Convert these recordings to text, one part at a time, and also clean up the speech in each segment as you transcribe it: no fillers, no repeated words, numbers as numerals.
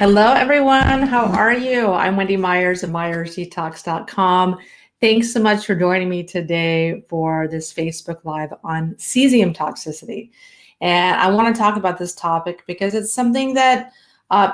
Hello, everyone. How are you? I'm Wendy Myers of MyersDetox.com. Thanks so much for joining me today for this Facebook Live on cesium toxicity. And I want to talk about this topic because it's something that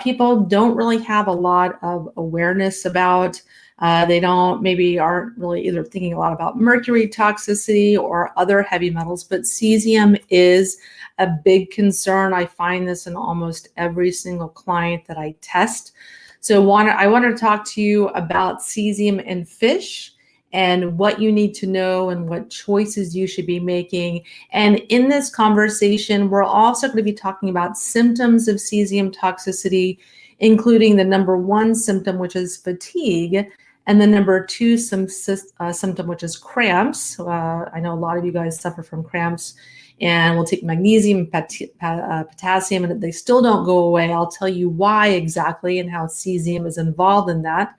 people don't really have a lot of awareness about. They maybe aren't really either thinking a lot about mercury toxicity or other heavy metals, but cesium is a big concern. I find this in almost every single client that I test. So I want to talk to you about cesium in fish and what you need to know and what choices you should be making. And in this conversation, we're also going to be talking about symptoms of cesium toxicity, including the number one symptom, which is fatigue, and the number two symptom, which is cramps. I know a lot of you guys suffer from cramps, and we'll take magnesium, potassium, and if they still don't go away, I'll tell you why exactly and how cesium is involved in that.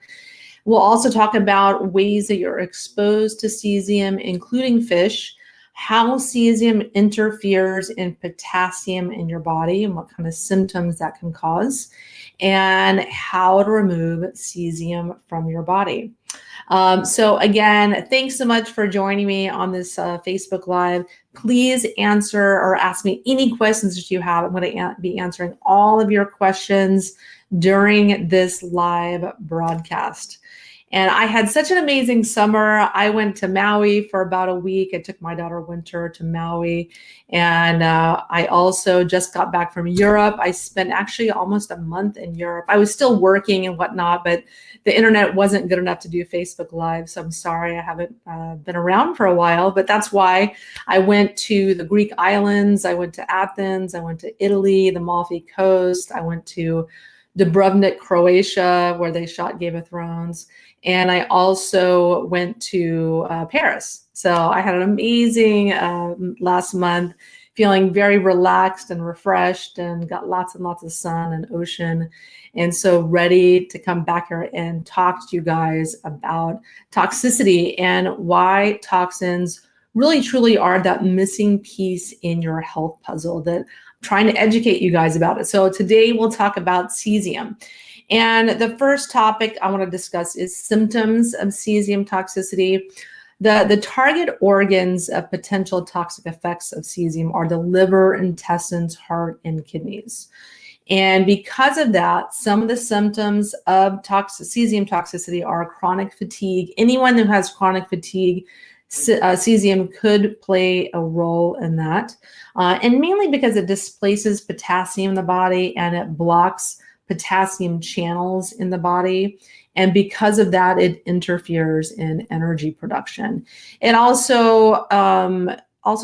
We'll also talk about ways that you're exposed to cesium, including fish, how cesium interferes in potassium in your body and what kind of symptoms that can cause, and how to remove cesium from your body. So again, thanks so much for joining me on this Facebook Live. Please answer or ask me any questions that you have. I'm going to be answering all of your questions during this live broadcast. And I had such an amazing summer. I went to Maui for about a week. I took my daughter Winter to Maui. And I also just got back from Europe. I spent actually almost a month in Europe. I was still working and whatnot, but the internet wasn't good enough to do Facebook Live. So I'm sorry I haven't been around for a while, but that's why I went to the Greek islands. I went to Athens. I went to Italy, the Amalfi Coast. I went to Dubrovnik, Croatia, where they shot Game of Thrones. And I also went to Paris. So I had an amazing last month, feeling very relaxed and refreshed, and got lots and lots of sun and ocean. And so ready to come back here and talk to you guys about toxicity and why toxins really truly are that missing piece in your health puzzle that I'm trying to educate you guys about it. So today we'll talk about cesium. And the first topic I want to discuss is symptoms of cesium toxicity. The target organs of potential toxic effects of cesium are the liver, intestines, heart, and kidneys. And because of that, some of the symptoms of cesium toxicity are chronic fatigue. Anyone who has chronic fatigue, cesium could play a role in that. And mainly because it displaces potassium in the body and it blocks potassium channels in the body. And because of that, it interferes in energy production. It also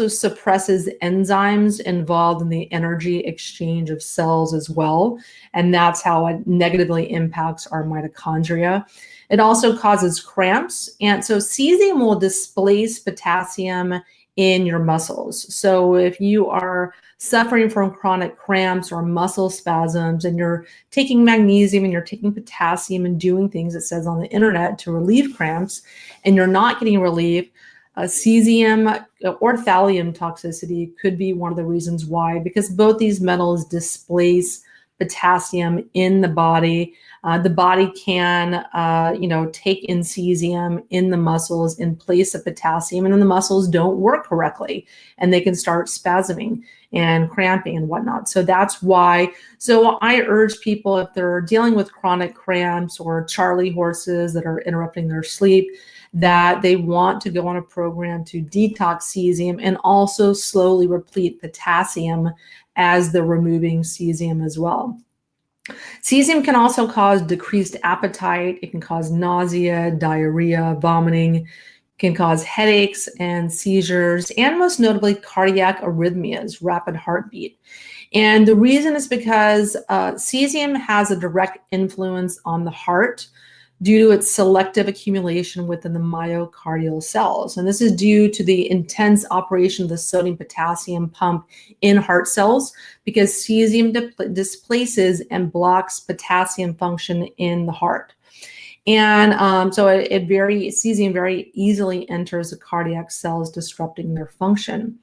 suppresses enzymes involved in the energy exchange of cells as well. And that's how it negatively impacts our mitochondria. It also causes cramps. And so cesium will displace potassium in your muscles. So if you are suffering from chronic cramps or muscle spasms and you're taking magnesium and you're taking potassium and doing things it says on the internet to relieve cramps and you're not getting relief, cesium or thallium toxicity could be one of the reasons why, because both these metals displace potassium in the body. The body can, take in cesium in the muscles in place of potassium, and then the muscles don't work correctly, and they can start spasming and cramping and whatnot. So that's why. So I urge people, if they're dealing with chronic cramps or Charlie horses that are interrupting their sleep, that they want to go on a program to detox cesium and also slowly replete potassium as they're removing cesium as well. Cesium can also cause decreased appetite. It can cause nausea, diarrhea, vomiting, can cause headaches and seizures, and most notably cardiac arrhythmias, rapid heartbeat. And the reason is because cesium has a direct influence on the heart due to its selective accumulation within the myocardial cells. And this is due to the intense operation of the sodium-potassium pump in heart cells, because cesium displaces and blocks potassium function in the heart. And so cesium very easily enters the cardiac cells, disrupting their function.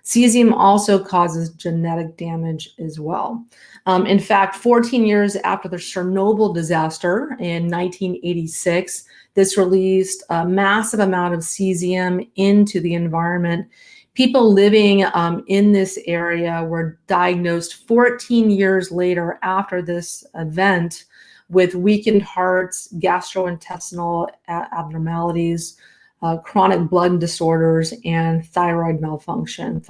Cesium also causes genetic damage as well. In fact, 14 years after the Chernobyl disaster in 1986, this released a massive amount of cesium into the environment. People living in this area were diagnosed 14 years later after this event with weakened hearts, gastrointestinal abnormalities, chronic blood disorders, and thyroid malfunction,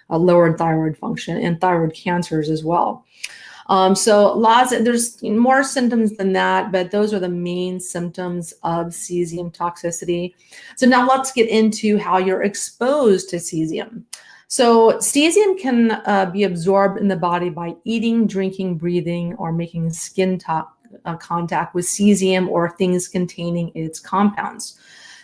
lowered thyroid function, and thyroid cancers as well. So there's more symptoms than that, but those are the main symptoms of cesium toxicity. So now let's get into how you're exposed to cesium. So cesium can be absorbed in the body by eating, drinking, breathing, or making skin contact with cesium or things containing its compounds.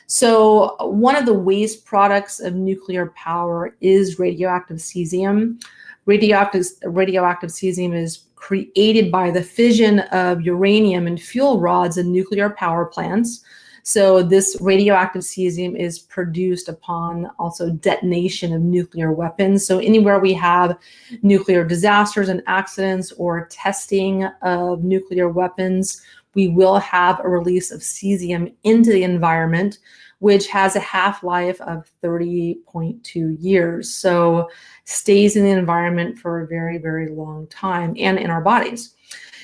So one of the waste products of nuclear power is radioactive cesium. Radioactive cesium is created by the fission of uranium and fuel rods in nuclear power plants. So this radioactive cesium is produced upon also detonation of nuclear weapons. So anywhere we have nuclear disasters and accidents or testing of nuclear weapons, we will have a release of cesium into the environment, which has a half-life of 30.2 years. So stays in the environment for a very, very long time and in our bodies.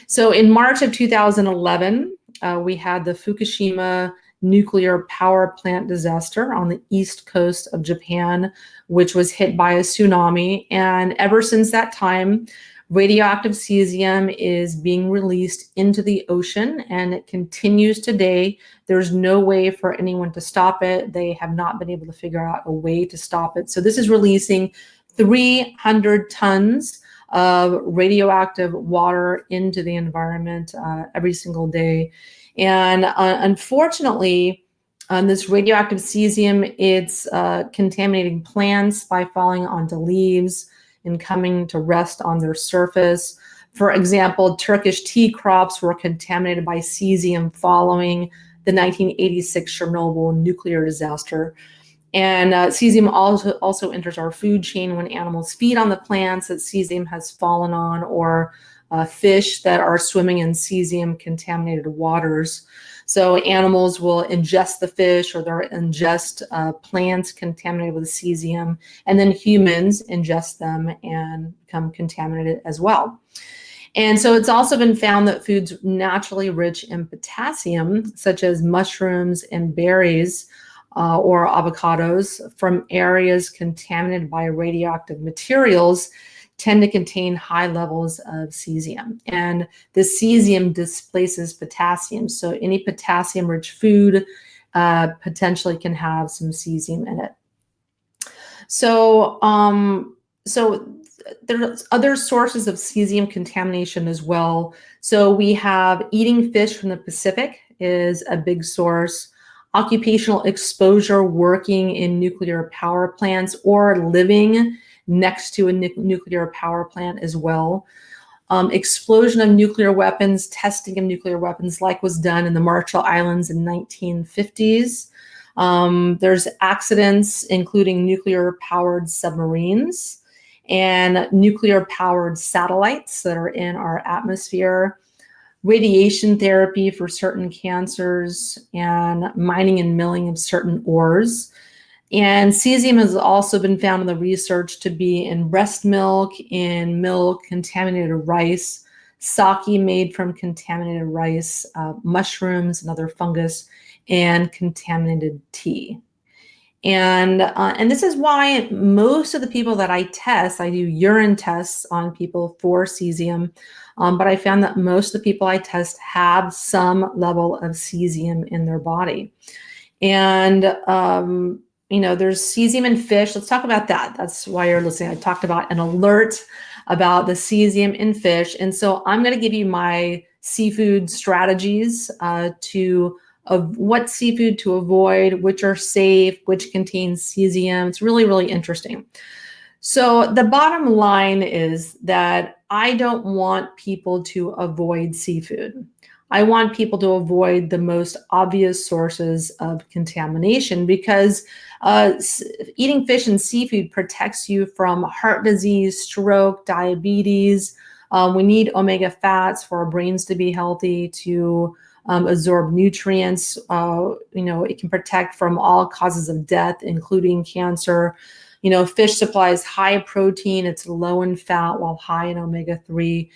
So in March of 2011, we had the Fukushima nuclear power plant disaster on the east coast of Japan, which was hit by a tsunami. And ever since that time, radioactive cesium is being released into the ocean, and it continues today. There's no way for anyone to stop it. They have not been able to figure out a way to stop it. So this is releasing 300 tons of radioactive water into the environment every single day. And unfortunately, this radioactive cesium, it's contaminating plants by falling onto leaves and coming to rest on their surface. For example, Turkish tea crops were contaminated by cesium following the 1986 Chernobyl nuclear disaster. And cesium also enters our food chain when animals feed on the plants that cesium has fallen on, or fish that are swimming in cesium-contaminated waters. So animals will ingest the fish, or they'll ingest plants contaminated with cesium, and then humans ingest them and become contaminated as well. And so it's also been found that foods naturally rich in potassium, such as mushrooms and berries, or avocados from areas contaminated by radioactive materials, tend to contain high levels of cesium. And the cesium displaces potassium. So any potassium-rich food potentially can have some cesium in it. So, there's other sources of cesium contamination as well. So we have eating fish from the Pacific is a big source. Occupational exposure working in nuclear power plants or living next to a nuclear power plant as well. Explosion of nuclear weapons, testing of nuclear weapons like was done in the Marshall Islands in 1950s. There's accidents including nuclear-powered submarines and nuclear-powered satellites that are in our atmosphere, radiation therapy for certain cancers, and mining and milling of certain ores. And cesium has also been found in the research to be in breast milk, in milk, contaminated rice, sake made from contaminated rice, mushrooms and other fungus, and contaminated tea. And this is why most of the people that I test, I do urine tests on people for cesium, but I found that most of the people I test have some level of cesium in their body. And there's cesium in fish. Let's talk about that. That's why you're listening. I talked about an alert about the cesium in fish. And so I'm going to give you my seafood strategies of what seafood to avoid, which are safe, which contains cesium. It's really, really interesting. So the bottom line is that I don't want people to avoid seafood. I want people to avoid the most obvious sources of contamination because eating fish and seafood protects you from heart disease, stroke, diabetes. We need omega fats for our brains to be healthy, to absorb nutrients. It can protect from all causes of death, including cancer. Fish supplies high protein, it's low in fat while high in omega-3.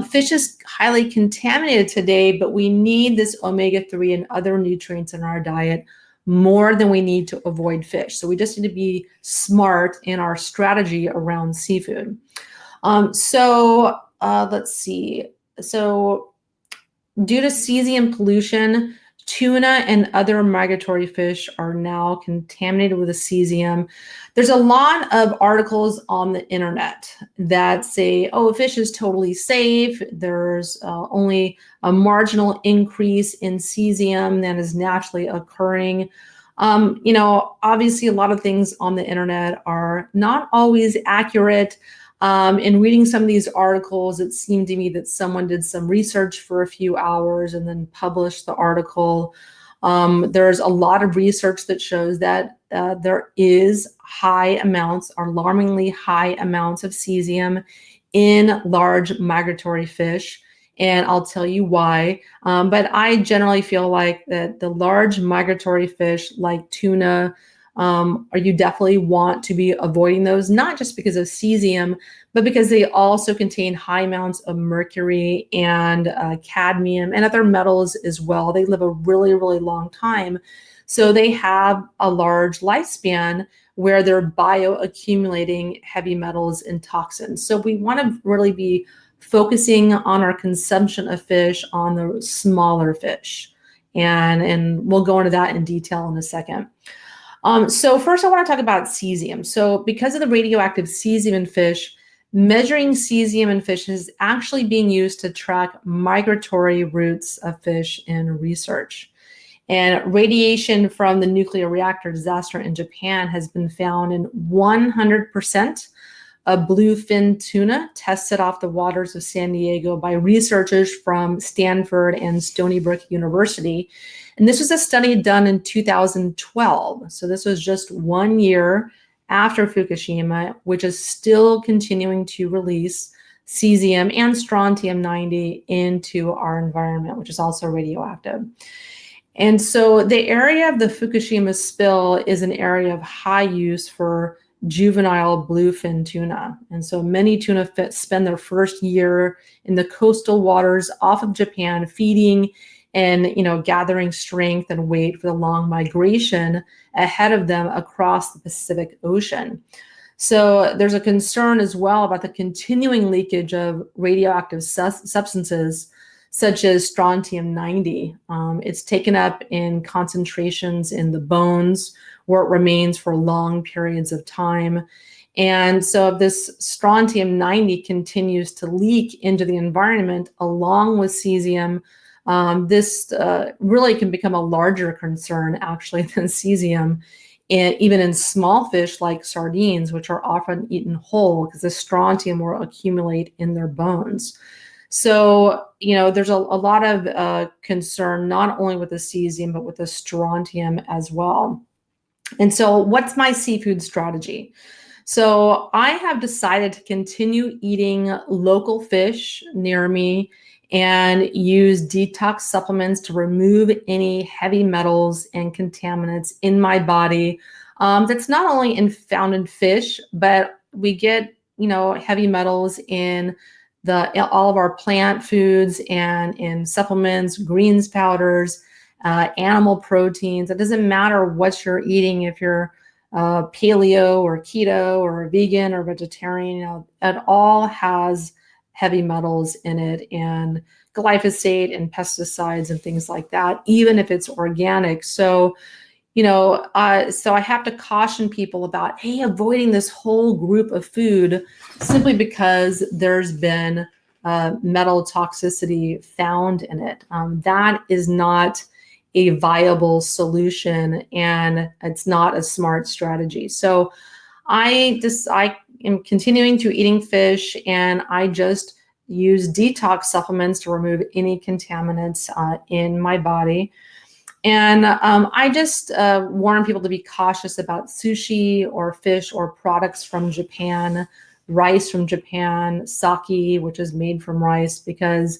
Fish is highly contaminated today, but we need this omega-3 and other nutrients in our diet more than we need to avoid fish. So we just need to be smart in our strategy around seafood. Let's see. So due to cesium pollution, tuna and other migratory fish are now contaminated with the cesium. There's a lot of articles on the internet that say, oh, fish is totally safe. There's only a marginal increase in cesium that is naturally occurring. Obviously a lot of things on the internet are not always accurate. In reading some of these articles, it seemed to me that someone did some research for a few hours and then published the article. There's a lot of research that shows that there is alarmingly high amounts of cesium in large migratory fish. And I'll tell you why. But I generally feel like that the large migratory fish like tuna, you definitely want to be avoiding those, not just because of cesium, but because they also contain high amounts of mercury and cadmium and other metals as well. They live a really, really long time. So they have a large lifespan where they're bioaccumulating heavy metals and toxins. So we want to really be focusing on our consumption of fish on the smaller fish. And we'll go into that in detail in a second. So first I want to talk about cesium. So because of the radioactive cesium in fish, measuring cesium in fish is actually being used to track migratory routes of fish in research. And radiation from the nuclear reactor disaster in Japan has been found in 100% of bluefin tuna tested off the waters of San Diego by researchers from Stanford and Stony Brook University. And this was a study done in 2012. So this was just 1 year after Fukushima, which is still continuing to release cesium and strontium-90 into our environment, which is also radioactive. And so the area of the Fukushima spill is an area of high use for juvenile bluefin tuna. And so many tuna spend their first year in the coastal waters off of Japan, feeding and gathering strength and weight for the long migration ahead of them across the Pacific Ocean. So there's a concern as well about the continuing leakage of radioactive substances such as strontium-90. It's taken up in concentrations in the bones where it remains for long periods of time. And so if this strontium-90 continues to leak into the environment along with cesium, this really can become a larger concern actually than cesium, and even in small fish like sardines, which are often eaten whole because the strontium will accumulate in their bones. So, there's a lot of concern, not only with the cesium, but with the strontium as well. And so what's my seafood strategy? So I have decided to continue eating local fish near me and use detox supplements to remove any heavy metals and contaminants in my body. That's not only found in fish, but we get, heavy metals in all of our plant foods and in supplements, greens powders, animal proteins. It doesn't matter what you're eating, if you're paleo or keto or vegan or vegetarian, it all has heavy metals in it and glyphosate and pesticides and things like that, even if it's organic. So, so I have to caution people about, hey, avoiding this whole group of food simply because there's been metal toxicity found in it. That is not a viable solution and it's not a smart strategy. So I am continuing to eating fish, and I just use detox supplements to remove any contaminants in my body. And I just warn people to be cautious about sushi or fish or products from Japan, rice from Japan, sake, which is made from rice, because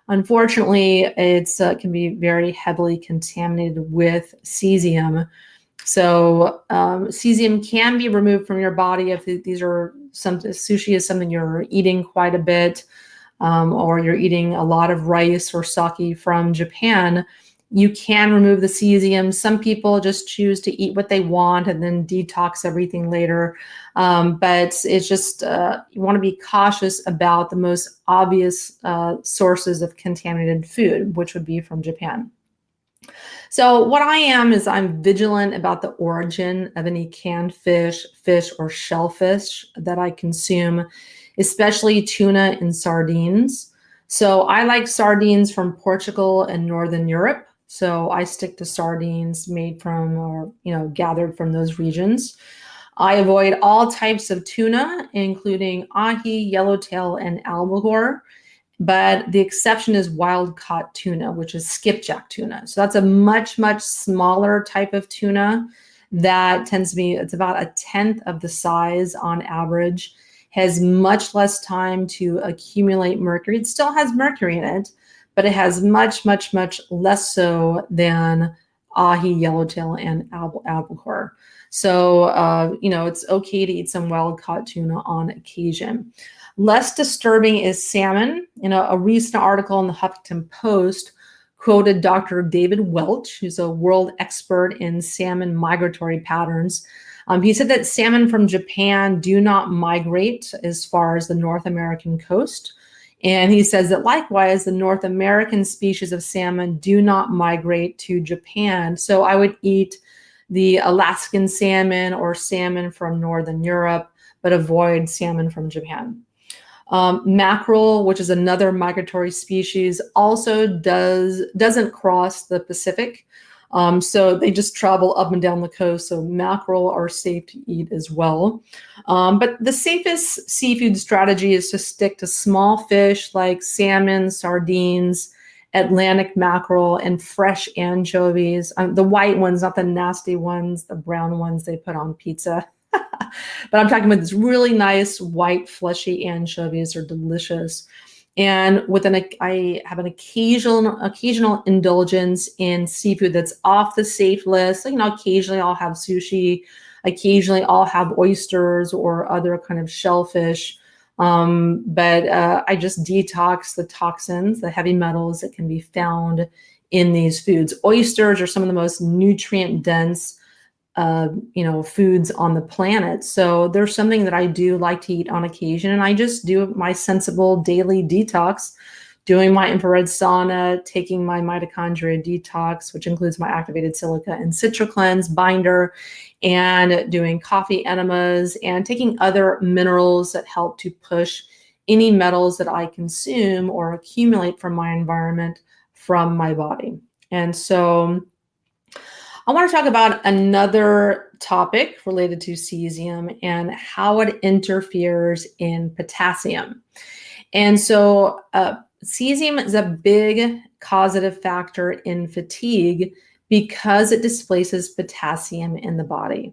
unfortunately it's can be very heavily contaminated with cesium. So cesium can be removed from your body if these are sushi is something you're eating quite a bit, or you're eating a lot of rice or sake from Japan. You can remove the cesium. Some people just choose to eat what they want and then detox everything later. But it's just, you want to be cautious about the most obvious sources of contaminated food, which would be from Japan. So what I am is I'm vigilant about the origin of any canned fish, or shellfish that I consume, especially tuna and sardines. So I like sardines from Portugal and Northern Europe. So I stick to sardines made from, or gathered from those regions. I avoid all types of tuna, including ahi, yellowtail, and albacore. But the exception is wild caught tuna, which is skipjack tuna. So that's a much, much smaller type of tuna that tends to be, it's about 1/10 of the size on average, has much less time to accumulate mercury. It still has mercury in it, but it has much, much, much less so than ahi, yellowtail, and albacore. So, it's okay to eat some wild caught tuna on occasion. Less disturbing is salmon. A recent article in the Huffington Post quoted Dr. David Welch, who's a world expert in salmon migratory patterns. He said that salmon from Japan do not migrate as far as the North American coast. And he says that likewise, the North American species of salmon do not migrate to Japan. So I would eat the Alaskan salmon or salmon from Northern Europe, but avoid salmon from Japan. Mackerel, which is another migratory species, also doesn't cross the Pacific. So they just travel up and down the coast. So mackerel are safe to eat as well. But the safest seafood strategy is to stick to small fish like salmon, sardines, Atlantic mackerel, and fresh anchovies. The white ones, not the nasty ones, the brown ones they put on pizza. But I'm talking about this really nice white fleshy anchovies are delicious. And I have an occasional indulgence in seafood that's off the safe list. Occasionally I'll have sushi. Occasionally I'll have oysters or other kind of shellfish. But I just detox the toxins, the heavy metals that can be found in these foods. Oysters are some of the most nutrient dense foods on the planet. So there's something that I do like to eat on occasion, and I just do my sensible daily detox, doing my infrared sauna, taking my mitochondria detox, which includes my activated silica and Citricleanse binder, and doing coffee enemas and taking other minerals that help to push any metals that I consume or accumulate from my environment from my body. And so I want to talk about another topic related to cesium and how it interferes in potassium. And so cesium is a big causative factor in fatigue because it displaces potassium in the body.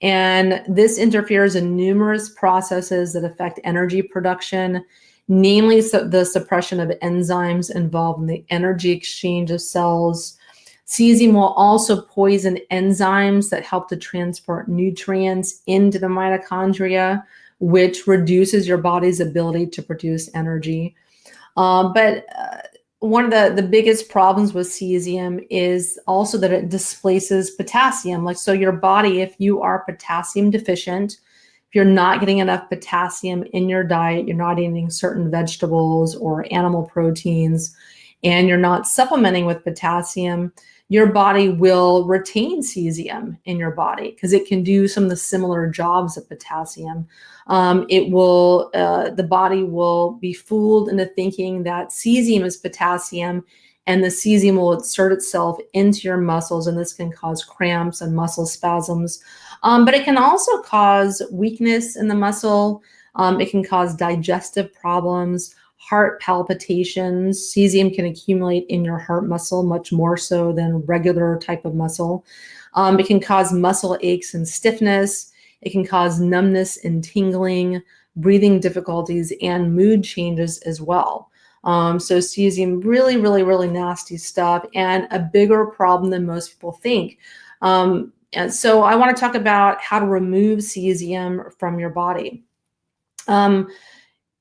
And this interferes in numerous processes that affect energy production, namely the suppression of enzymes involved in the energy exchange of cells. Cesium will also poison enzymes that help to transport nutrients into the mitochondria, which reduces your body's ability to produce energy. But one of the biggest problems with cesium is also that it displaces potassium. So your body, if you are potassium deficient, if you're not getting enough potassium in your diet, you're not eating certain vegetables or animal proteins, and you're not supplementing with potassium, your body will retain cesium in your body because it can do some of the similar jobs of potassium. The body will be fooled into thinking that cesium is potassium, and the cesium will insert itself into your muscles, and this can cause cramps and muscle spasms. But it can also cause weakness in the muscle. It can cause digestive problems, heart palpitations. Cesium can accumulate in your heart muscle much more so than regular type of muscle. It can cause muscle aches and stiffness. It can cause numbness and tingling, breathing difficulties, and mood changes as well. So cesium, really, really, really nasty stuff, and a bigger problem than most people think. And so I want to talk about how to remove cesium from your body.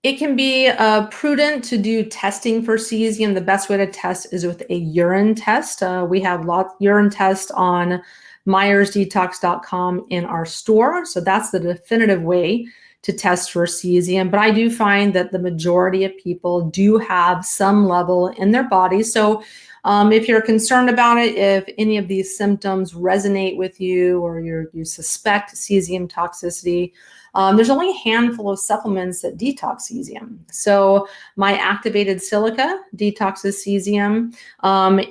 It can be prudent to do testing for cesium. The best way to test is with a urine test. We have urine test on MyersDetox.com in our store. So that's the definitive way to test for cesium. But I do find that the majority of people do have some level in their body. So if you're concerned about it, if any of these symptoms resonate with you, or you suspect cesium toxicity, there's only a handful of supplements that detox cesium. So my activated silica detoxes cesium.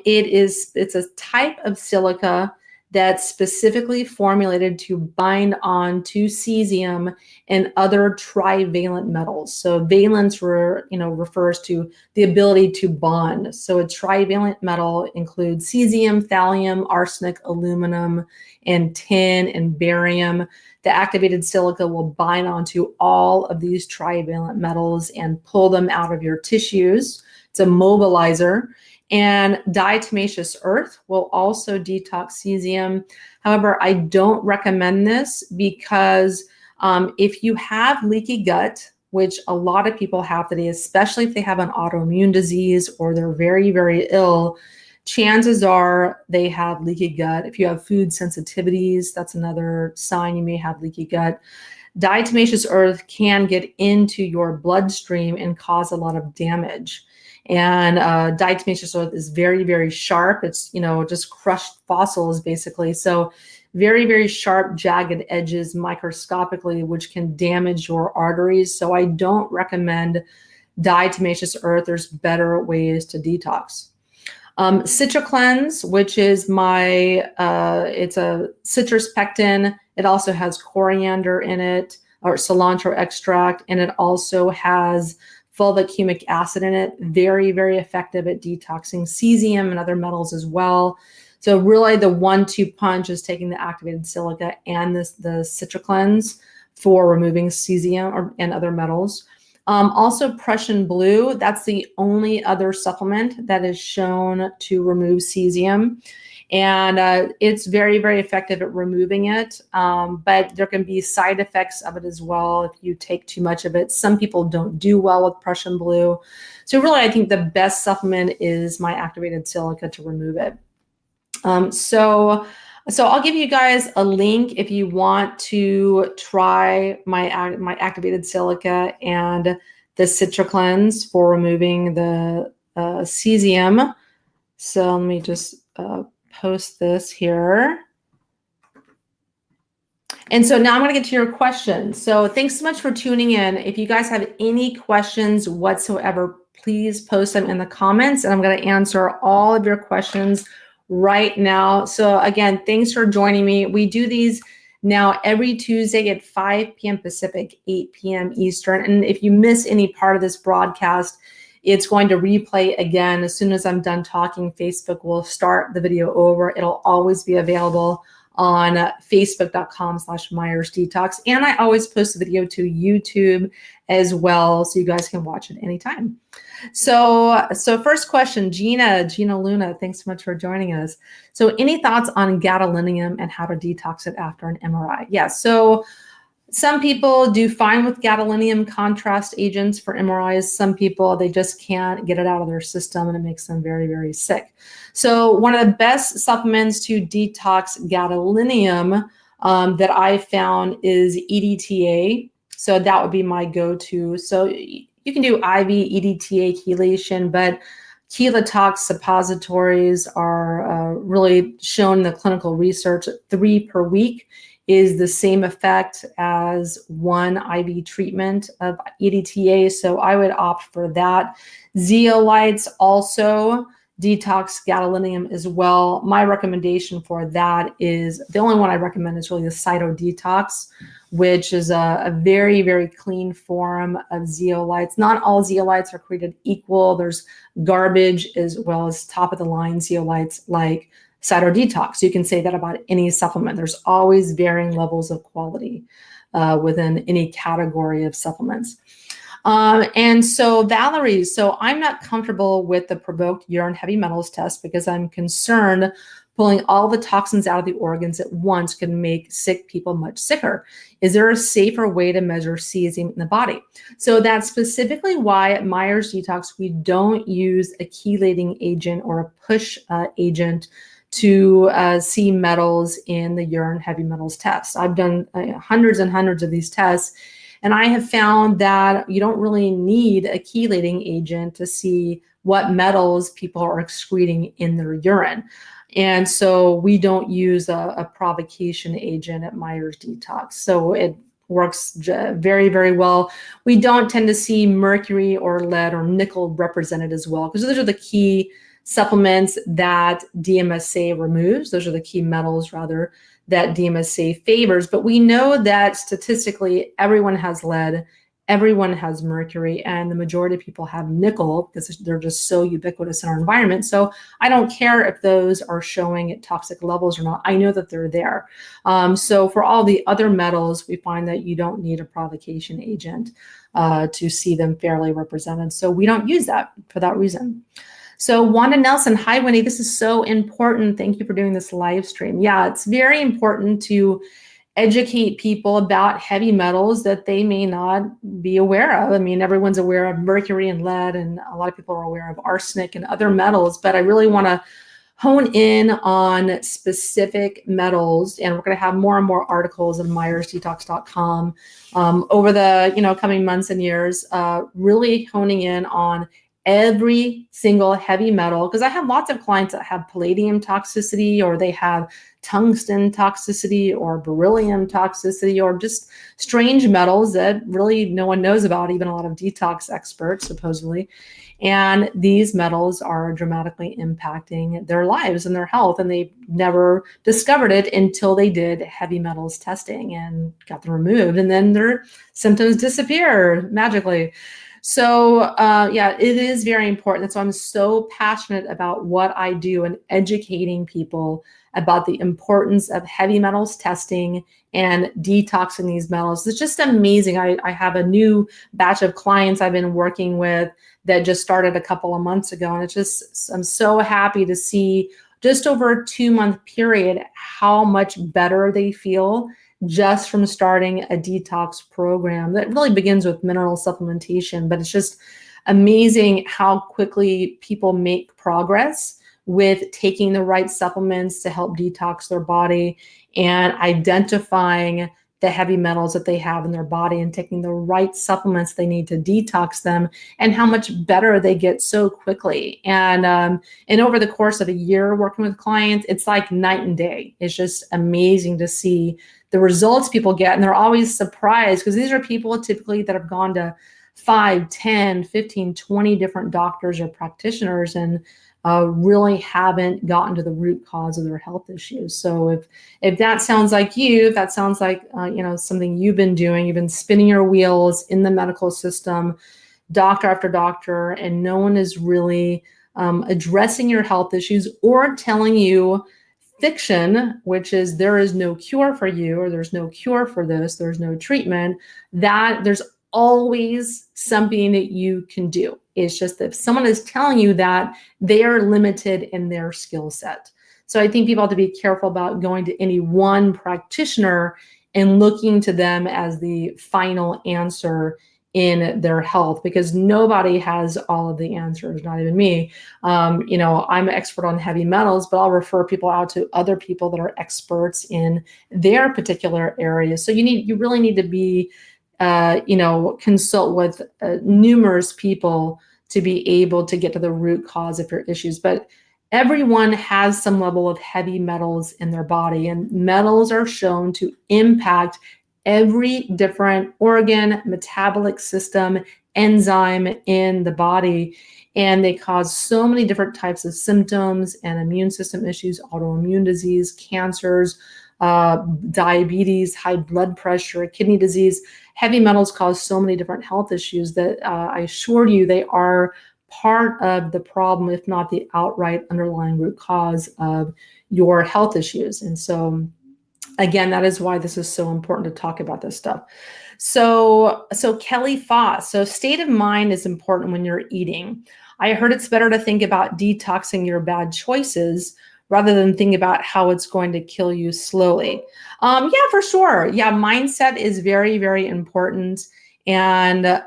It's a type of silica that's specifically formulated to bind on to cesium and other trivalent metals. So valence refers to the ability to bond. So a trivalent metal includes cesium, thallium, arsenic, aluminum, and tin and barium. The activated silica will bind onto all of these trivalent metals and pull them out of your tissues. It's a mobilizer. And diatomaceous earth will also detox cesium. However, I don't recommend this because if you have leaky gut, which a lot of people have today, especially if they have an autoimmune disease or they're very, very ill, chances are they have leaky gut. If you have food sensitivities, that's another sign you may have leaky gut. Diatomaceous earth can get into your bloodstream and cause a lot of damage. And diatomaceous earth is very, very sharp. It's, just crushed fossils basically. So very, very sharp, jagged edges microscopically, which can damage your arteries. So I don't recommend diatomaceous earth. There's better ways to detox. Citricleanse, which is it's a citrus pectin. It also has coriander in it, or cilantro extract, and it also has fulvic humic acid in it. Very, very effective at detoxing cesium and other metals as well. So really the 1-2 punch is taking the activated silica and the Citricleanse for removing cesium and other metals. Also Prussian blue, that's the only other supplement that is shown to remove cesium. And it's very, very effective at removing it, but there can be side effects of it as well if you take too much of it. Some people don't do well with Prussian blue. So really, I think the best supplement is my activated silica to remove it. So I'll give you guys a link if you want to try my activated silica and the Citricleanse for removing the cesium. So let me just post this here. And so now I'm going to get to your questions. So thanks so much for tuning in. If you guys have any questions whatsoever, please post them in the comments, and I'm going to answer all of your questions right now. So again, thanks for joining me. We do these now every Tuesday at 5 p.m. Pacific, 8 p.m. Eastern. And if you miss any part of this broadcast, it's going to replay again. As soon as I'm done talking, Facebook will start the video over. It'll always be available on facebook.com/MyersDetox. And I always post the video to YouTube as well, so you guys can watch it anytime. So first question, Gina Luna, thanks so much for joining us. So any thoughts on gadolinium and how to detox it after an MRI? Yeah, so some people do fine with gadolinium contrast agents for MRIs. Some people, they just can't get it out of their system and it makes them very, very sick. So one of the best supplements to detox gadolinium that I found is EDTA. So that would be my go-to. So you can do IV EDTA chelation, but Detox suppositories are really shown in the clinical research. 3 per week is the same effect as 1 IV treatment of EDTA. So I would opt for that. Zeolites also detox gadolinium as well. My recommendation for that is, the only one I recommend is really the Cyto Detox, which is a very, very clean form of zeolites. Not all zeolites are created equal. There's garbage as well as top of the line zeolites like Cyto Detox. You can say that about any supplement. There's always varying levels of quality within any category of supplements. And so Valerie, so I'm not comfortable with the provoked urine heavy metals test because I'm concerned pulling all the toxins out of the organs at once can make sick people much sicker. Is there a safer way to measure cesium in the body? So that's specifically why at Myers Detox, we don't use a chelating agent or a push agent to see metals in the urine heavy metals test. I've done hundreds and hundreds of these tests, and I have found that you don't really need a chelating agent to see what metals people are excreting in their urine. And so we don't use a provocation agent at Myers Detox. So it works very, very well. We don't tend to see mercury or lead or nickel represented as well, because those are the key supplements that DMSA removes. Those are the key metals, rather, that DMSA favors. But we know that statistically, everyone has lead, everyone has mercury, and the majority of people have nickel because they're just so ubiquitous in our environment. So I don't care if those are showing at toxic levels or not. I know that they're there. So for all the other metals, we find that you don't need a provocation agent to see them fairly represented. So we don't use that for that reason. So Wanda Nelson, hi Wendy, this is so important. Thank you for doing this live stream. Yeah, it's very important to educate people about heavy metals that they may not be aware of. I mean, everyone's aware of mercury and lead, and a lot of people are aware of arsenic and other metals, but I really want to hone in on specific metals, and we're going to have more and more articles on myersdetox.com over the coming months and years, really honing in on every single heavy metal, because I have lots of clients that have palladium toxicity, or they have tungsten toxicity, or beryllium toxicity, or just strange metals that really no one knows about, even a lot of detox experts supposedly. And these metals are dramatically impacting their lives and their health, and they never discovered it until they did heavy metals testing and got them removed, and then their symptoms disappeared magically. So yeah, it is very important. And so I'm so passionate about what I do and educating people about the importance of heavy metals testing and detoxing these metals. It's just amazing. I have a new batch of clients I've been working with that just started a couple of months ago. And it's just, I'm so happy to see just over a 2-month period how much better they feel just from starting a detox program that really begins with mineral supplementation. But it's just amazing how quickly people make progress with taking the right supplements to help detox their body and identifying the heavy metals that they have in their body and taking the right supplements they need to detox them, and how much better they get so quickly. And over the course of a year working with clients, it's like night and day. It's just amazing to see the results people get. And they're always surprised, because these are people typically that have gone to 5, 10, 15, 20 different doctors or practitioners and really haven't gotten to the root cause of their health issues. So if that sounds like you, if that sounds like something you've been doing, you've been spinning your wheels in the medical system, doctor after doctor, and no one is really addressing your health issues or telling you fiction, which is there is no cure for you, or there's no cure for this, there's no treatment, that there's always something that you can do. It's just that if someone is telling you that, they are limited in their skill set. So I think people have to be careful about going to any one practitioner and looking to them as the final answer in their health, because nobody has all of the answers, not even me. I'm an expert on heavy metals, but I'll refer people out to other people that are experts in their particular area. So you really need to be consult with numerous people to be able to get to the root cause of your issues. But everyone has some level of heavy metals in their body, and metals are shown to impact every different organ, metabolic system, enzyme in the body. and they cause so many different types of symptoms and immune system issues, autoimmune disease, cancers, diabetes, high blood pressure, kidney disease. Heavy metals cause so many different health issues that I assure you they are part of the problem, if not the outright underlying root cause of your health issues. And so, again, that is why this is so important to talk about this stuff. So Kelly Foss, so state of mind is important when you're eating. I heard it's better to think about detoxing your bad choices rather than think about how it's going to kill you slowly. Yeah, for sure. Yeah, mindset is very, very important. And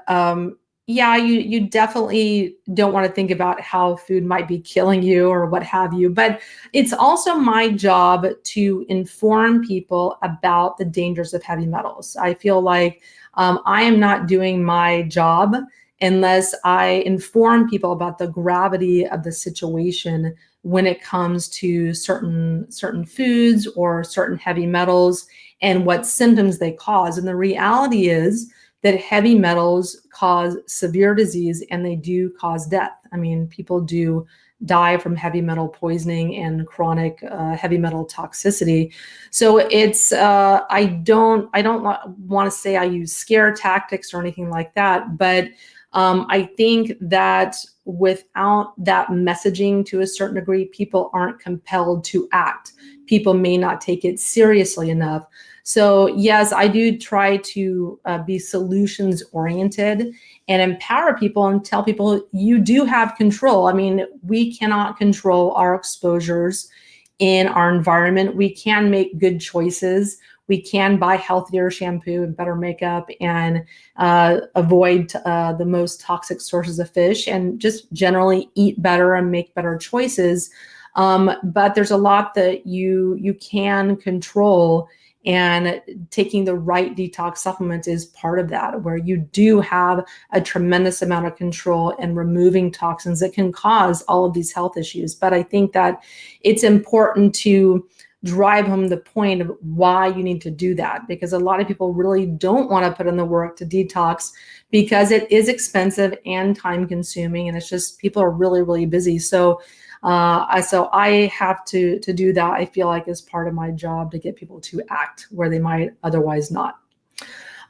yeah, you definitely don't want to think about how food might be killing you or what have you. But it's also my job to inform people about the dangers of heavy metals. I feel like I am not doing my job unless I inform people about the gravity of the situation when it comes to certain foods or certain heavy metals and what symptoms they cause. And the reality is that heavy metals cause severe disease and they do cause death. I mean, people do die from heavy metal poisoning and chronic heavy metal toxicity. So it's I don't want to say I use scare tactics or anything like that, but I think that without that messaging to a certain degree, people aren't compelled to act. People may not take it seriously enough. So yes, I do try to be solutions oriented and empower people and tell people you do have control. I mean, we cannot control our exposures in our environment. We can make good choices. We can buy healthier shampoo and better makeup and avoid the most toxic sources of fish and just generally eat better and make better choices. But there's a lot that you can control, and taking the right detox supplements is part of that, where you do have a tremendous amount of control and removing toxins that can cause all of these health issues. But I think that it's important to drive home the point of why you need to do that, because a lot of people really don't want to put in the work to detox because it is expensive and time consuming, and it's just people are really, really busy. So I have to do that. I feel like as part of my job to get people to act where they might otherwise not.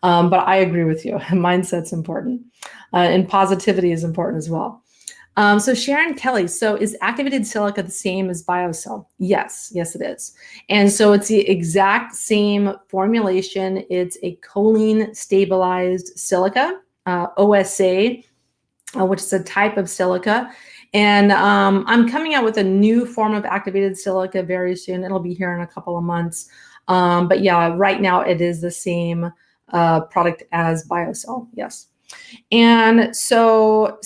But I agree with you. Mindset's important, and positivity is important as well. So Sharon Kelly, so is activated silica the same as BioCell? Yes, it is. And so it's the exact same formulation. It's a choline stabilized silica, OSA, which is a type of silica. And I'm coming out with a new form of activated silica very soon. It'll be here in a couple of months. But yeah, right now it is the same product as BioCell, yes. And so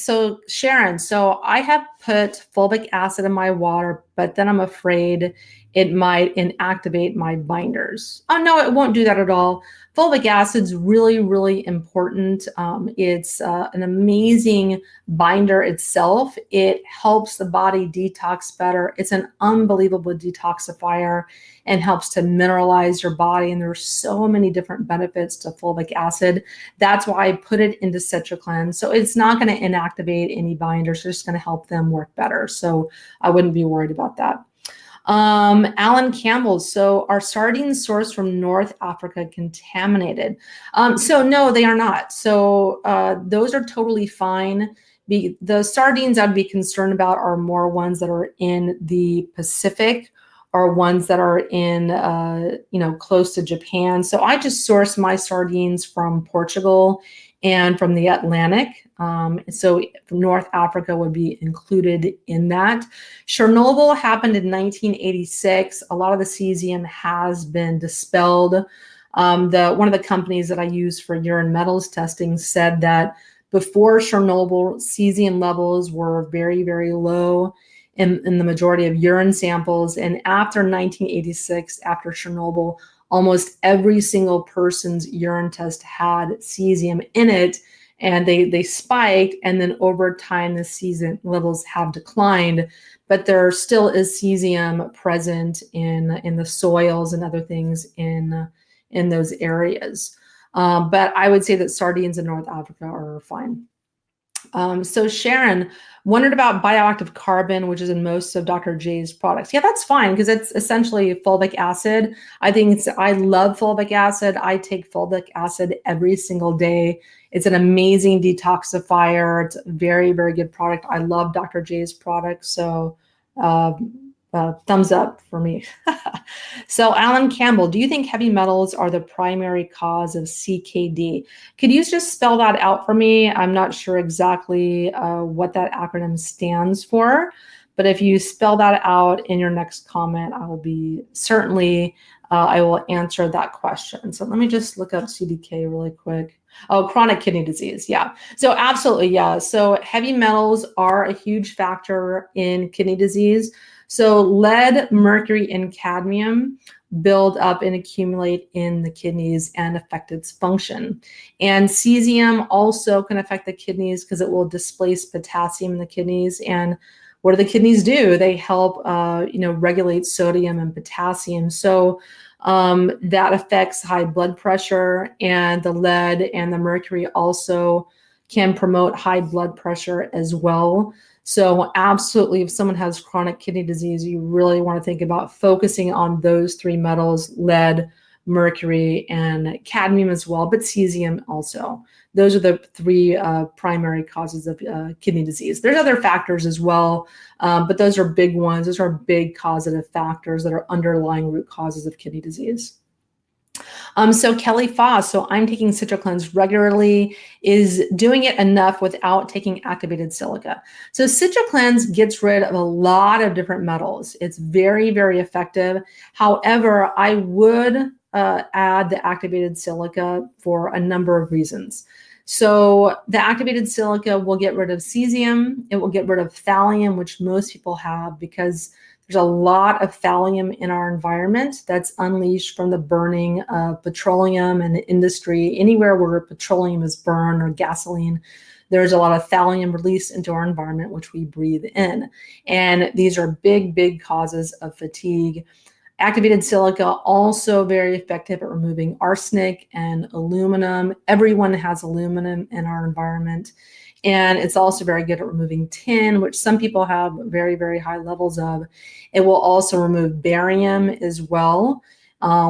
Sharon, so I have put fulvic acid in my water, but then I'm afraid it might inactivate my binders. Oh, no, it won't do that at all. Fulvic acid's really, really important. It's an amazing binder itself. It helps the body detox better. It's an unbelievable detoxifier and helps to mineralize your body. And there's so many different benefits to fulvic acid. That's why I put it into Citricleanse. So it's not going to inactivate any binders. It's just going to help them work better. So I wouldn't be worried about that. Alan Campbell, so are sardines sourced from North Africa contaminated? So no, they are not. So those are totally fine. The sardines I'd be concerned about are more ones that are in the Pacific or ones that are in, close to Japan. So I just source my sardines from Portugal and from the Atlantic. So North Africa would be included in that. Chernobyl happened in 1986. A lot of the cesium has been dispelled. One of the companies that I use for urine metals testing said that before Chernobyl, cesium levels were very, very low in the majority of urine samples. And after 1986, after Chernobyl, almost every single person's urine test had cesium in it, and they spiked, and then over time the cesium levels have declined, but there still is cesium present in the soils and other things in those areas. But I would say that sardines in North Africa are fine. So Sharon wondered about bioactive carbon, which is in most of Dr. J's products. Yeah, that's fine because it's essentially fulvic acid. I love fulvic acid. I take fulvic acid every single day. It's an amazing detoxifier. It's a very, very good product. I love Dr. J's products. So uh, thumbs up for me. So Alan Campbell, do you think heavy metals are the primary cause of CKD? Could you just spell that out for me? I'm not sure exactly what that acronym stands for, but if you spell that out in your next comment, I will be certainly, I will answer that question. So let me just look up CDK really quick. Oh, chronic kidney disease. Yeah. So absolutely. Yeah. So heavy metals are a huge factor in kidney disease. So lead, mercury, and cadmium build up and accumulate in the kidneys and affect its function. And cesium also can affect the kidneys because it will displace potassium in the kidneys. And what do the kidneys do? They help, regulate sodium and potassium. So that affects high blood pressure, and the lead and the mercury also can promote high blood pressure as well. So absolutely, if someone has chronic kidney disease, you really want to think about focusing on those three metals: lead, mercury, and cadmium as well, but cesium also. Those are the three primary causes of kidney disease. There's other factors as well, but those are big ones. Those are big causative factors that are underlying root causes of kidney disease. So Kelly Foss, so I'm taking Citricleanse regularly. Is doing it enough without taking activated silica? So Citricleanse gets rid of a lot of different metals. It's very, very effective. However, I would add the activated silica for a number of reasons. So the activated silica will get rid of cesium. It will get rid of thallium, which most people have because there's a lot of thallium in our environment that's unleashed from the burning of petroleum and industry. Anywhere where petroleum is burned or gasoline, there's a lot of thallium released into our environment, which we breathe in. And these are big, big causes of fatigue. Activated silica also very effective at removing arsenic and aluminum. Everyone has aluminum in our environment. And it's also very good at removing tin, which some people have very, very high levels of. It will also remove barium as well,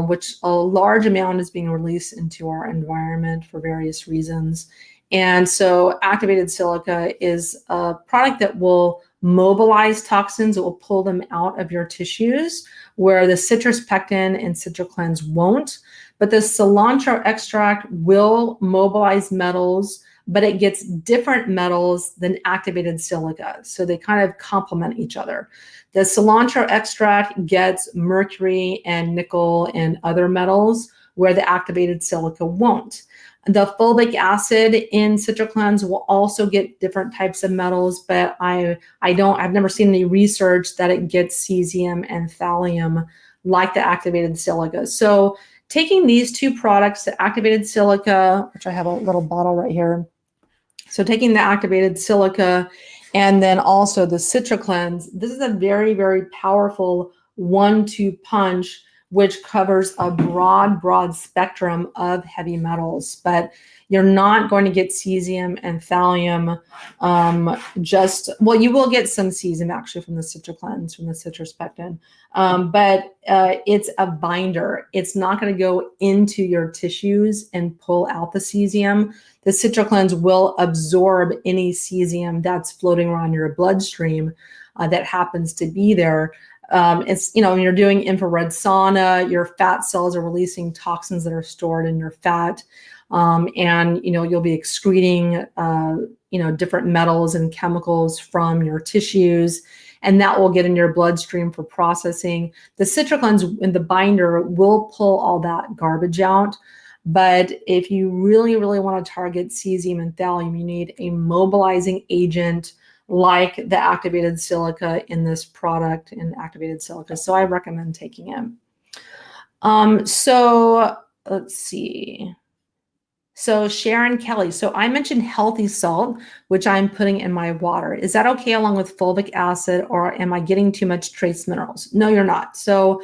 which a large amount is being released into our environment for various reasons. And so activated silica is a product that will mobilize toxins. It will pull them out of your tissues, where the citrus pectin and Citricleanse won't. But the cilantro extract will mobilize metals, but it gets different metals than activated silica. So they kind of complement each other. The cilantro extract gets mercury and nickel and other metals, where the activated silica won't. The fulvic acid in Citricleanse will also get different types of metals, but I've never seen any research that it gets cesium and thallium like the activated silica. So taking these two products, the activated silica, which I have a little bottle right here. So taking the activated silica and then also the Citricleanse, this is a very, very powerful 1-2 punch, which covers a broad spectrum of heavy metals. But you're not going to get cesium and thallium you will get some cesium actually from the Citricleanse, from the citrus pectin, but it's a binder. It's not going to go into your tissues and pull out the cesium. The Citricleanse will absorb any cesium that's floating around your bloodstream that happens to be there. It's, when you're doing infrared sauna, your fat cells are releasing toxins that are stored in your fat. And you'll be excreting, different metals and chemicals from your tissues, and that will get in your bloodstream for processing. The Citricleanse in the binder will pull all that garbage out. But if you really, really want to target cesium and thallium, you need a mobilizing agent like the activated silica in this product, in activated silica. So I recommend taking it. So let's see. So Sharon Kelly, so I mentioned healthy salt, which I'm putting in my water. Is that okay along with fulvic acid, or am I getting too much trace minerals? No, you're not. So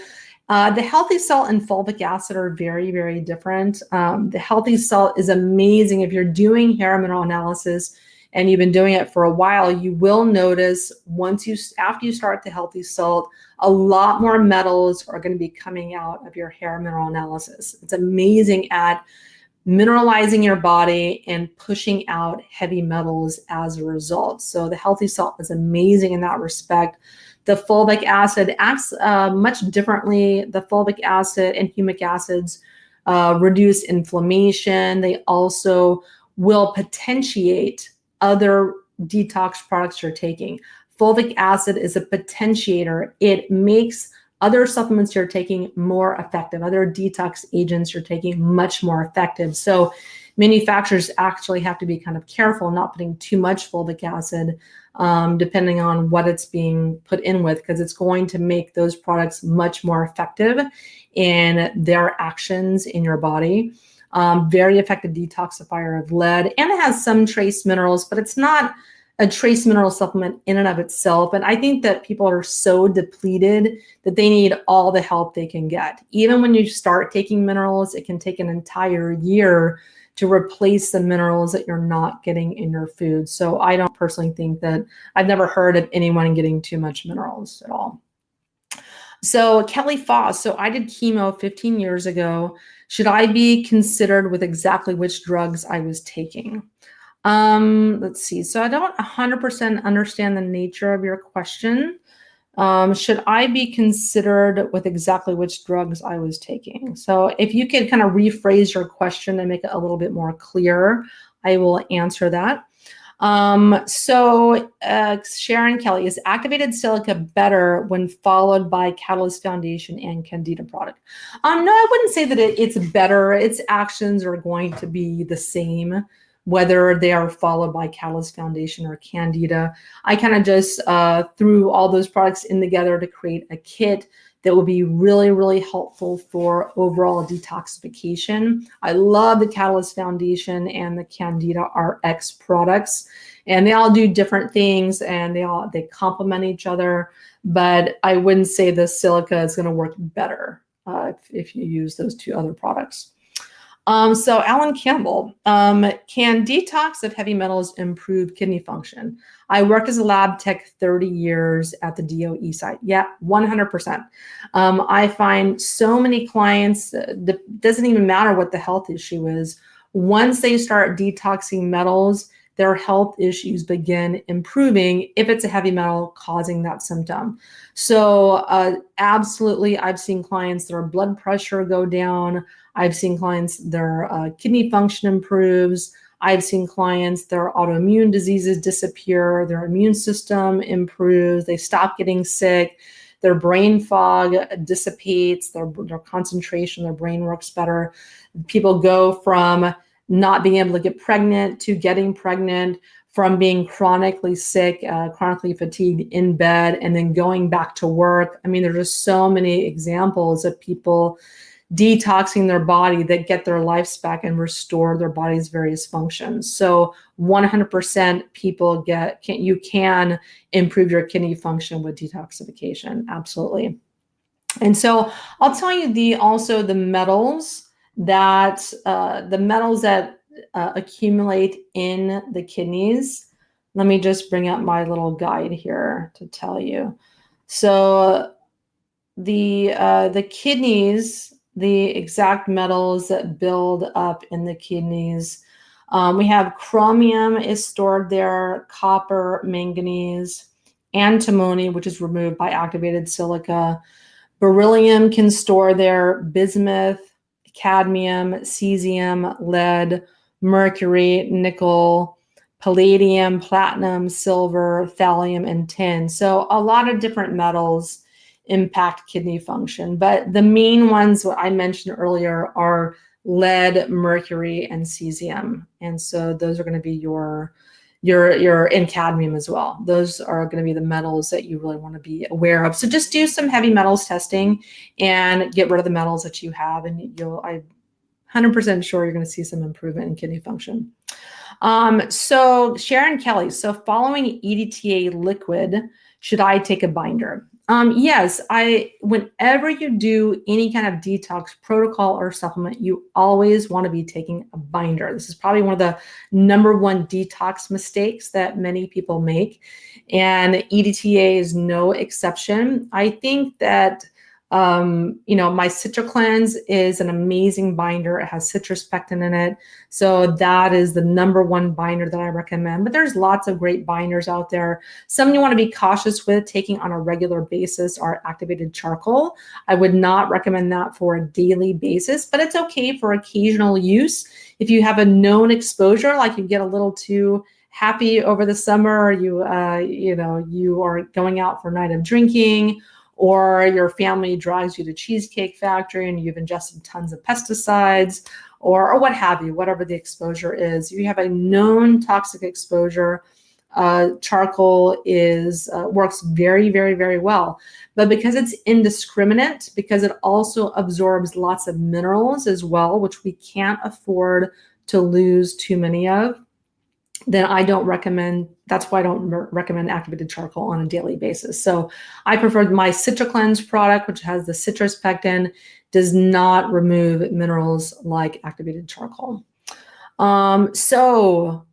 the healthy salt and fulvic acid are very, very different. The healthy salt is amazing. If you're doing hair mineral analysis, and you've been doing it for a while, you will notice after you start the healthy salt, a lot more metals are going to be coming out of your hair mineral analysis. It's amazing at mineralizing your body and pushing out heavy metals as a result. So the healthy salt is amazing in that respect. The fulvic acid acts much differently. The fulvic acid and humic acids reduce inflammation. They also will potentiate other detox products you're taking. Fulvic acid is a potentiator. It makes other supplements you're taking more effective, other detox agents you're taking much more effective. So manufacturers actually have to be kind of careful not putting too much fulvic acid, depending on what it's being put in with, because it's going to make those products much more effective in their actions in your body. Very effective detoxifier of lead, and it has some trace minerals, but it's not a trace mineral supplement in and of itself. And I think that people are so depleted that they need all the help they can get. Even when you start taking minerals, it can take an entire year to replace the minerals that you're not getting in your food. So I don't personally think that, I've never heard of anyone getting too much minerals at all. So Kelly Foss, so I did chemo 15 years ago. Should I be considered with exactly which drugs I was taking? Let's see. So I don't 100% understand the nature of your question. Should I be considered with exactly which drugs I was taking? So if you could kind of rephrase your question and make it a little bit more clear, I will answer that. Sharon Kelly, is activated silica better when followed by Catalyst Foundation and Candida product? No, I wouldn't say that it's better. Its actions are going to be the same, whether they are followed by Catalyst Foundation or Candida. I kind of just threw all those products in together to create a kit that will be really, really helpful for overall detoxification. I love the Catalyst Foundation and the Candida RX products, and they all do different things and they complement each other, but I wouldn't say the silica is going to work better if you use those two other products. So Alan Campbell, can detox of heavy metals improve kidney function? I worked as a lab tech 30 years at the DOE site. Yeah, 100%. I find so many clients, doesn't even matter what the health issue is. Once they start detoxing metals, their health issues begin improving if it's a heavy metal causing that symptom. So absolutely, I've seen clients, their blood pressure go down. I've seen clients, their kidney function improves. I've seen clients, their autoimmune diseases disappear, their immune system improves, they stop getting sick, their brain fog dissipates, their concentration, their brain works better. People go from not being able to get pregnant to getting pregnant, from being chronically sick, chronically fatigued in bed, and then going back to work. I mean, there's just so many examples of people detoxing their body that get their lives back and restore their body's various functions. So 100% people you can improve your kidney function with detoxification. Absolutely. And so I'll tell you also the metals that accumulate in the kidneys. Let me just bring up my little guide here to tell you. So the kidneys, the exact metals that build up in the kidneys. We have chromium is stored there, copper, manganese, antimony, which is removed by activated silica. Beryllium can store there, bismuth, cadmium, cesium, lead, mercury, nickel, palladium, platinum, silver, thallium, and tin. So a lot of different metals impact kidney function, but the main ones what I mentioned earlier are lead, mercury, and cesium. And so those are going to be your and cadmium as well. Those are going to be the metals that you really want to be aware of. So just do some heavy metals testing and get rid of the metals that you have, and I'm 100% sure you're going to see some improvement in kidney function. So Sharon Kelly, so following EDTA liquid, Should I take a binder? Yes, whenever you do any kind of detox protocol or supplement, you always want to be taking a binder. This is probably one of the number one detox mistakes that many people make, and EDTA is no exception. I think that my Citricleanse is an amazing binder. It has citrus pectin in it. So that is the number one binder that I recommend. But there's lots of great binders out there. Some you want to be cautious with taking on a regular basis are activated charcoal. I would not recommend that for a daily basis, but it's okay for occasional use. If you have a known exposure, like you get a little too happy over the summer, or you are going out for a night of drinking, or your family drives you to Cheesecake Factory and you've ingested tons of pesticides, or what have you, whatever the exposure is. You have a known toxic exposure, charcoal works very, very, very well. But because it's indiscriminate, because it also absorbs lots of minerals as well, which we can't afford to lose too many of, then that's why I don't recommend activated charcoal on a daily basis. So I prefer my Citricleanse product, which has the citrus pectin, does not remove minerals like activated charcoal. So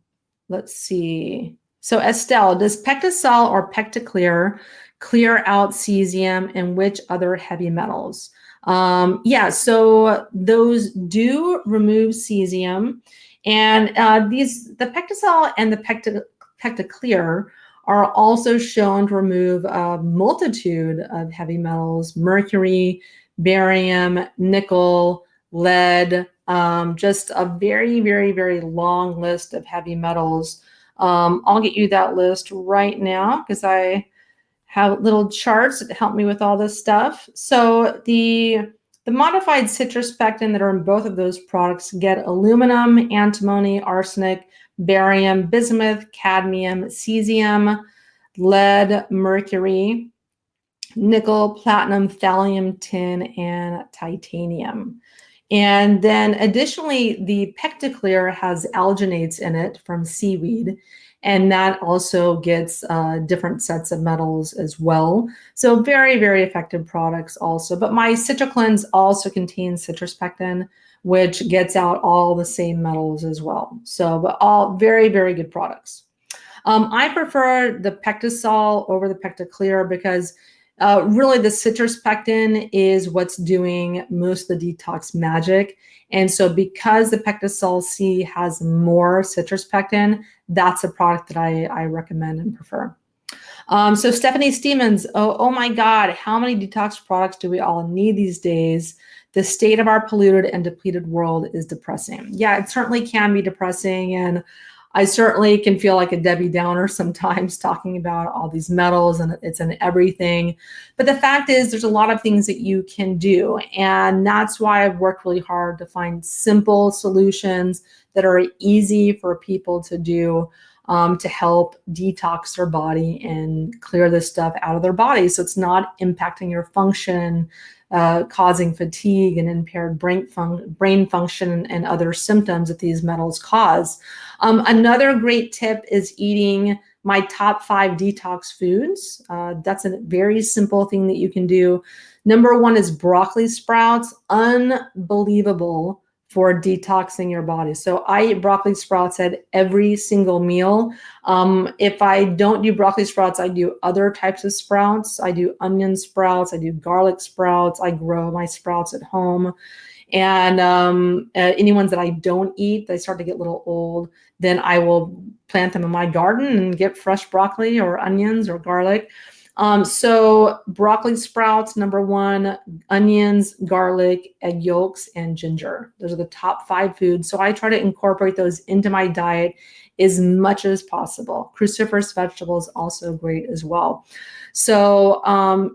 let's see. So Estelle, does Pectisol or Pecticlear clear out cesium and which other heavy metals? Yeah, so those do remove cesium. And the Pectisol and the Pecticlear are also shown to remove a multitude of heavy metals: mercury, barium, nickel, lead, just a very, very, very long list of heavy metals. I'll get you that list right now because I have little charts that help me with all this stuff. So the modified citrus pectin that are in both of those products get aluminum, antimony, arsenic, barium, bismuth, cadmium, cesium, lead, mercury, nickel, platinum, thallium, tin, and titanium. And then additionally, the Pecticlear has alginates in it from seaweed, and that also gets different sets of metals as well. So very, very effective products also. But my Citricleanse also contains citrus pectin, which gets out all the same metals as well. So, but all very, very good products. I prefer the Pectisol over the Pecticlear because really the citrus pectin is what's doing most of the detox magic. And so because the Pectisol C has more citrus pectin, that's a product that I recommend and prefer. So Stephanie Stevens, oh my God, how many detox products do we all need these days? The state of our polluted and depleted world is depressing. Yeah, it certainly can be depressing. And I certainly can feel like a Debbie Downer sometimes talking about all these metals and it's in everything. But the fact is there's a lot of things that you can do. And that's why I've worked really hard to find simple solutions that are easy for people to do to help detox their body and clear this stuff out of their body. So it's not impacting your function, causing fatigue and impaired brain function and other symptoms that these metals cause. Another great tip is eating my top 5 detox foods. That's a very simple thing that you can do. Number 1 is broccoli sprouts. Unbelievable for detoxing your body. So I eat broccoli sprouts at every single meal. If I don't do broccoli sprouts, I do other types of sprouts. I do onion sprouts, I do garlic sprouts, I grow my sprouts at home. And any ones that I don't eat, they start to get a little old, then I will plant them in my garden and get fresh broccoli or onions or garlic. So broccoli sprouts, number 1, onions, garlic, egg yolks, and ginger. Those are the top 5 foods. So I try to incorporate those into my diet as much as possible. Cruciferous vegetables also great as well. So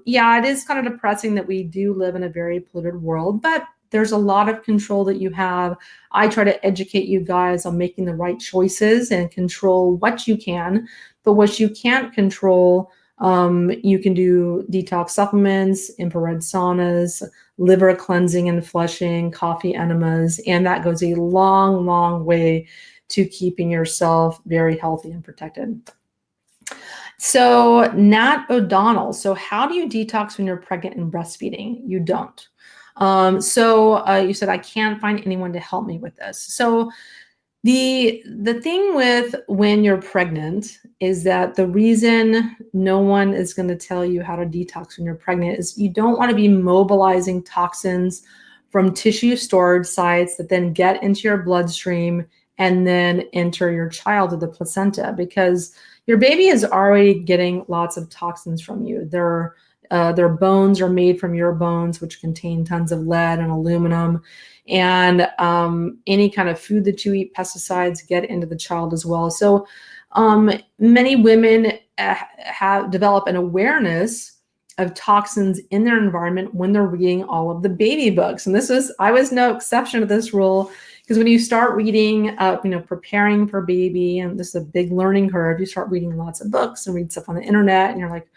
yeah, it is kind of depressing that we do live in a very polluted world, but there's a lot of control that you have. I try to educate you guys on making the right choices and control what you can, but what you can't control, you can do detox supplements, infrared saunas, liver cleansing and flushing, coffee enemas, and that goes a long, long way to keeping yourself very healthy and protected. So Nat O'Donnell. So how do you detox when you're pregnant and breastfeeding? You don't. You said I can't find anyone to help me with this. So the thing with when you're pregnant is that the reason no one is going to tell you how to detox when you're pregnant is you don't want to be mobilizing toxins from tissue storage sites that then get into your bloodstream and then enter your child or the placenta, because your baby is already getting lots of toxins from you. Their bones are made from your bones, which contain tons of lead and aluminum. And any kind of food that you eat, pesticides get into the child as well. So many women develop an awareness of toxins in their environment when they're reading all of the baby books. And I was no exception to this rule, because when you start reading, preparing for baby, and this is a big learning curve, you start reading lots of books and read stuff on the internet, and you're like,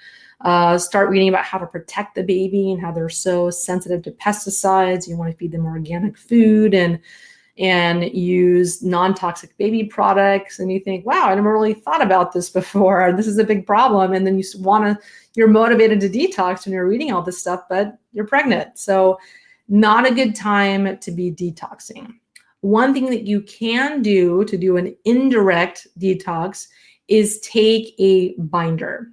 start reading about how to protect the baby and how they're so sensitive to pesticides. You want to feed them organic food and use non-toxic baby products. And you think, wow, I never really thought about this before. This is a big problem. And then you're motivated to detox when you're reading all this stuff, but you're pregnant. So not a good time to be detoxing. One thing that you can do to do an indirect detox is take a binder.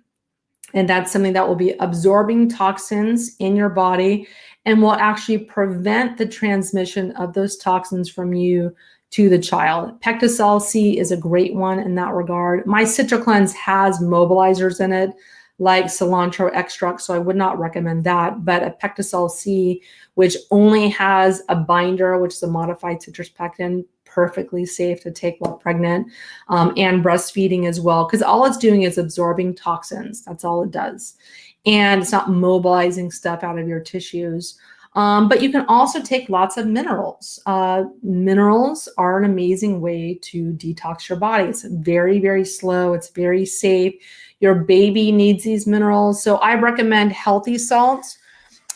And that's something that will be absorbing toxins in your body and will actually prevent the transmission of those toxins from you to the child. Pectosol C is a great one in that regard. My Citricleanse has mobilizers in it, like cilantro extract, so I would not recommend that. But a Pectosol C, which only has a binder, which is a modified citrus pectin, perfectly safe to take while pregnant and breastfeeding as well, because all it's doing is absorbing toxins. That's all it does. And it's not mobilizing stuff out of your tissues. But you can also take lots of minerals. Minerals are an amazing way to detox your body. It's very, very slow. It's very safe. Your baby needs these minerals. So I recommend healthy salts.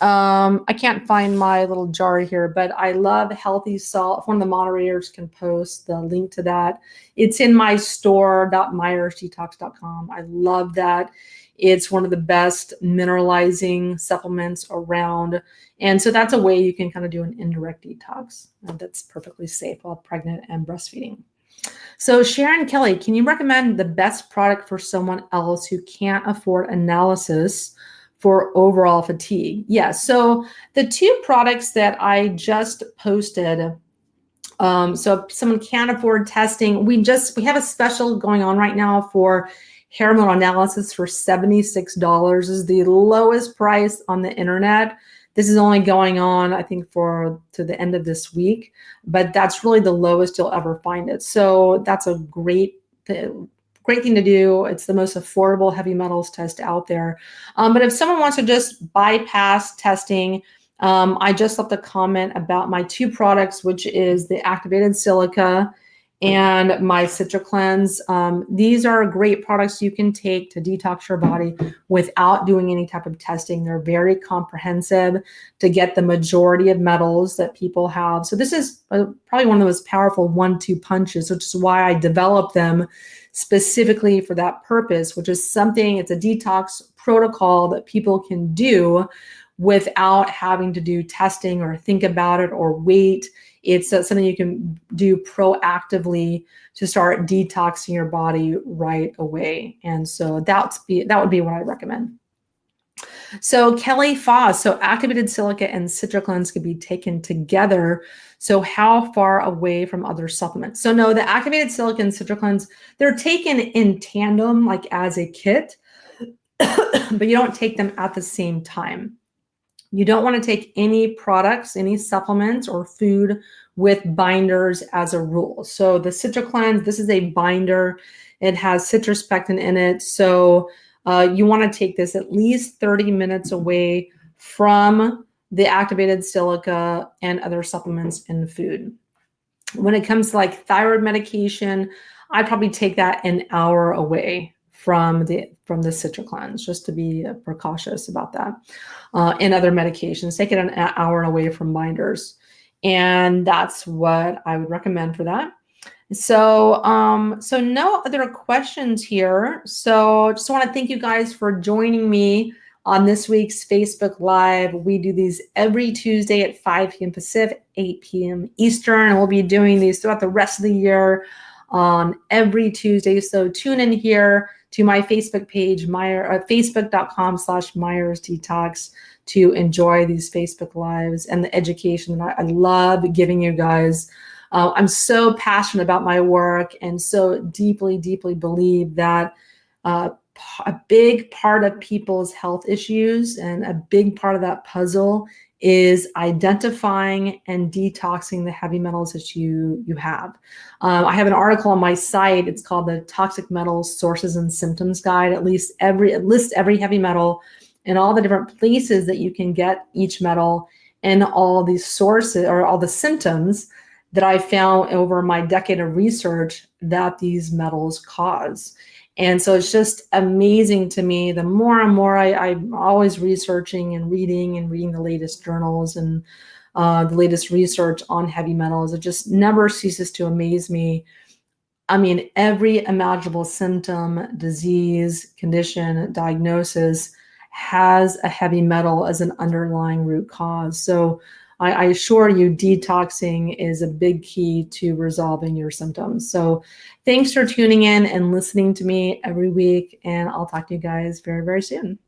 I can't find my little jar here, but I love healthy salt. If one of the moderators can post the link to that, it's in my store.myersdetox.com. I love that. It's one of the best mineralizing supplements around. And so that's a way you can kind of do an indirect detox that's perfectly safe while pregnant and breastfeeding. So Sharon Kelly, can you recommend the best product for someone else who can't afford analysis for overall fatigue? Yes. So the two products that I just posted, so if someone can't afford testing, we have a special going on right now for hair hormone analysis for $76. This is the lowest price on the internet. This is only going on, I think, to the end of this week, but that's really the lowest you'll ever find it. So that's a great thing to do. It's the most affordable heavy metals test out there. But if someone wants to just bypass testing, I just left a comment about my two products, which is the activated silica and my Citricleanse. These are great products you can take to detox your body without doing any type of testing. They're very comprehensive to get the majority of metals that people have. So this is probably one of the most powerful 1-2 punches, which is why I developed them specifically for that purpose, which is it's a detox protocol that people can do without having to do testing or think about it or wait. It's something you can do proactively to start detoxing your body right away. And so that would be what I recommend. So Kelly Foss, so activated silica and Citricleanse could be taken together. So how far away from other supplements? So no, the activated silica and Citricleanse, they're taken in tandem, like as a kit, but you don't take them at the same time. You don't want to take any products, any supplements or food with binders as a rule. So the Citricleanse, this is a binder. It has citrus pectin in it. So you want to take this at least 30 minutes away from the activated silica and other supplements in food. When it comes to like thyroid medication, I'd probably take that an hour away from the Citricleanse, just to be precautious about that. And other medications, take it an hour away from binders. And that's what I would recommend for that. So no other questions here. So just want to thank you guys for joining me on this week's Facebook Live. We do these every Tuesday at 5 p.m. Pacific, 8 p.m. Eastern, and we'll be doing these throughout the rest of the year on every Tuesday. So tune in here to my Facebook page, facebook.com/Myers Detox, to enjoy these Facebook Lives and the education that I love giving you guys. I'm so passionate about my work and so deeply, deeply believe that a big part of people's health issues and a big part of that puzzle is identifying and detoxing the heavy metals that you have. I have an article on my site. It's called the Toxic Metals Sources and Symptoms Guide. It lists every heavy metal and all the different places that you can get each metal and all these sources or all the symptoms that I found over my decade of research that these metals cause. And so it's just amazing to me. The more and more I'm always researching and reading the latest journals and the latest research on heavy metals. It just never ceases to amaze me. I mean, every imaginable symptom, disease, condition, diagnosis has a heavy metal as an underlying root cause. So I assure you, detoxing is a big key to resolving your symptoms. So thanks for tuning in and listening to me every week, and I'll talk to you guys very, very soon.